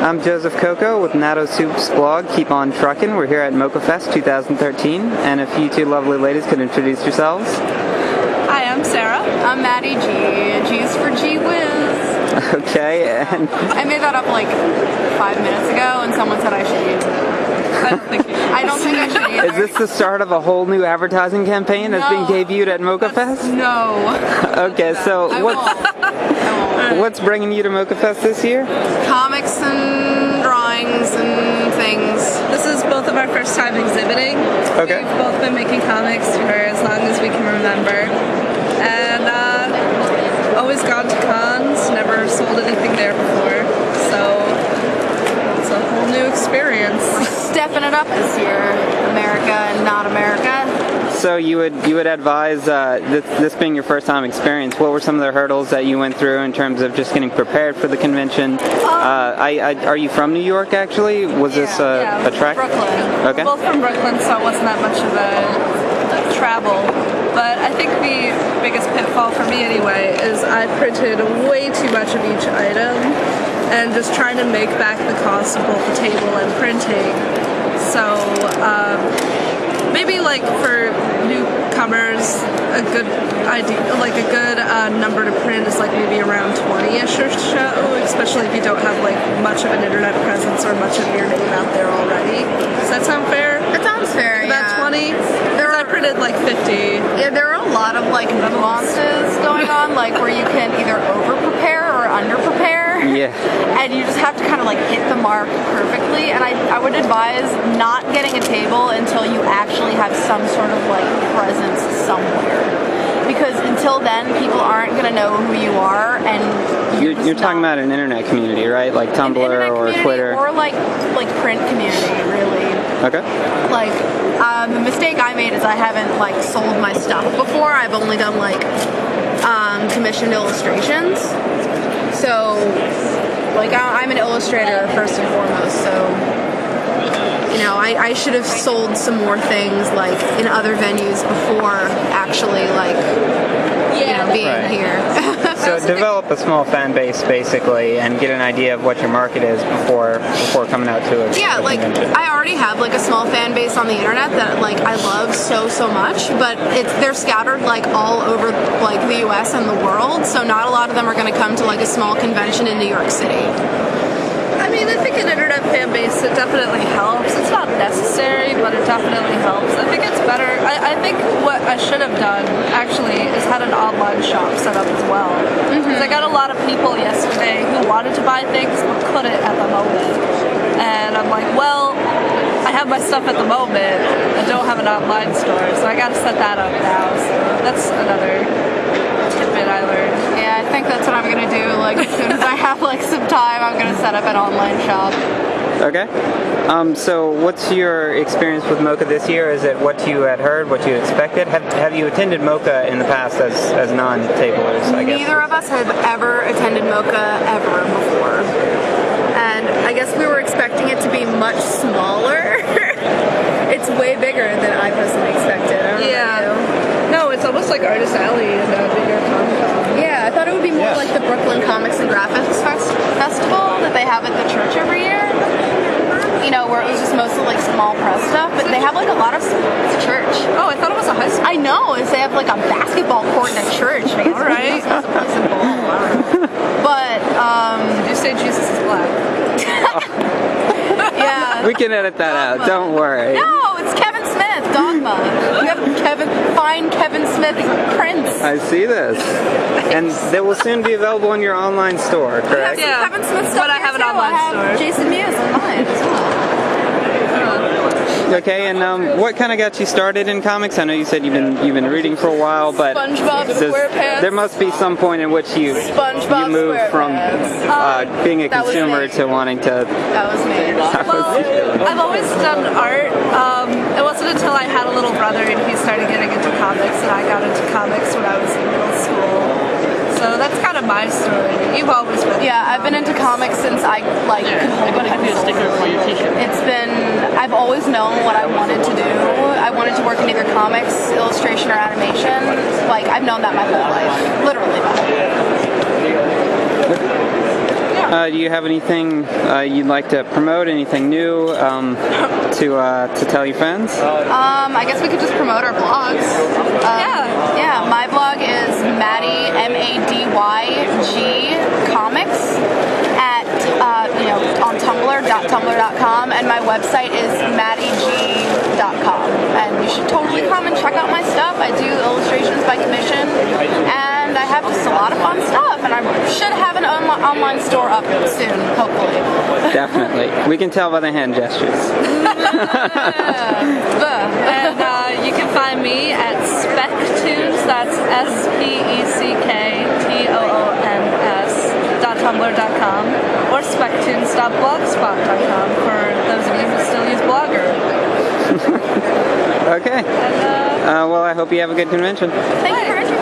I'm Joseph Coco with Natto Soup's blog, Keep On Truckin'. We're here at MoCCAfest 2013, and if you two lovely ladies could introduce yourselves. Hi, I'm Sara. I'm MadyG. G's for Gee Whiz. Okay, and... I made that up like 5 minutes ago, and someone said I should use it. I don't think you should. I don't think I should either. Is this the start of a whole new advertising campaign that's being debuted at MoCCAfest? No. Okay, so what's bringing you to MoCCAfest this year? Comics and drawings and things. This is both of our first time exhibiting. Okay. We've both been making comics for as long as we can remember. And always gone to cons, never sold anything there before. So it's a whole new experience. Stepping it up this year, America and not America. So you would advise this being your first time experience. What were some of the hurdles that you went through in terms of just getting prepared for the convention? Are you from New York actually? Was this a trek? Brooklyn. Okay. We're both from Brooklyn, so it wasn't that much of a travel. But I think the biggest pitfall for me anyway is I printed way too much of each item and just trying to make back the cost of both the table and printing. So maybe like for newcomers, a good idea, like a good number to print is like maybe around 20-ish or so, especially if you don't have like much of an internet presence or much of your name out there already. Does that sound fair? It sounds fair, About 20? I printed like 50. Yeah, there are a lot of like nuances going on, like where you can either over-prepare or under-prepare. Yeah. And you just have to kind of like hit the mark perfectly. And I would advise not getting a table until you actually have some sort of like presence somewhere. Because until then, people aren't going to know who you are, and you're talking about an internet community, right? Like Tumblr or Twitter, or like print community, really. Okay. Like the mistake I made is I haven't like sold my stuff before. I've only done like commissioned illustrations. So like I'm an illustrator first and foremost. So you know, I should have sold some more things like in other venues before actually like being here. So develop a small fan base basically and get an idea of what your market is before coming out to it. Yeah, like I already have like a small fan base on the internet that like I love so much, but they're scattered like all over like the US and the world, so not a lot of them are going to come to like a small convention in New York City. I mean, I think an internet fan base, it definitely helps. It's not necessary, but it definitely helps. I think it's better. I think what I should have done, actually, is had an online shop set up as well. Because I got a lot of people yesterday who wanted to buy things, but couldn't at the moment. And I'm like, well, I have my stuff at the moment. I don't have an online store, so I got to set that up now. So that's another tidbit I learned. Yeah, I think that's what I'm going to do. Like, as soon as I have like some time, I'm going to set up an online shop. Okay. So what's your experience with MoCCA this year? Is it what you had heard, what you expected? Have you attended MoCCA in the past as non-tablers, I guess? Neither of us have ever attended MoCCA ever before. And I guess we were expecting it to be much smaller. It's way bigger than I personally expected. I don't know about you. No, it's almost like Artist Alley in New York Comic Con. Yeah, I thought it would be more like the Brooklyn Comics and Graphics Festival that they have at the church every year. You know, where it was just mostly like small press stuff, but they have like a lot of it's a church. Oh, I thought it was a high school. I know, they have like a basketball court in a church. All right. But did you say Jesus is black? Yeah. We can edit that out. Don't worry. No, it's Kevin Smith. Dogma. You have find Kevin Smith prints. I see this, and they will soon be available in your online store, correct? Yeah. Kevin Smith stuff. But I have an online store. Jason Mewes on mine as well. Okay, and what kind of got you started in comics? I know you said you've been reading for a while, but SpongeBob SquarePants. There must be some point in which you moved from being a consumer to wanting to. That was me. Well, I've always done art. It wasn't until I had a little brother and he started getting into comics, and I got into comics when I was in middle school. So that's kind of my story. You've always been. Yeah, I've been into comics since I like could hold a pencil. It's been. I've always known what I wanted to do. I wanted to work in either comics, illustration, or animation. Like I've known that my whole life, literally my whole life. Do you have anything you'd like to promote? Anything new to tell your friends? I guess we could just promote our blogs. Yeah, my blog is Maddy, MadyG Comics at on tumblr.tumblr.com, and my website is MadyG.com. And you should totally come and check out my stuff. I do illustrations by commission, and I have just a lot of fun stuff. And I should have an online store up soon, hopefully. Definitely. We can tell by the hand gestures. And you can find me at Specktoons, that's SPECKTOONS.tumblr.com, or Specktoons.blogspot.com for those of you who still use Blogger. Okay. Well, I hope you have a good convention. Thank you for introducing me.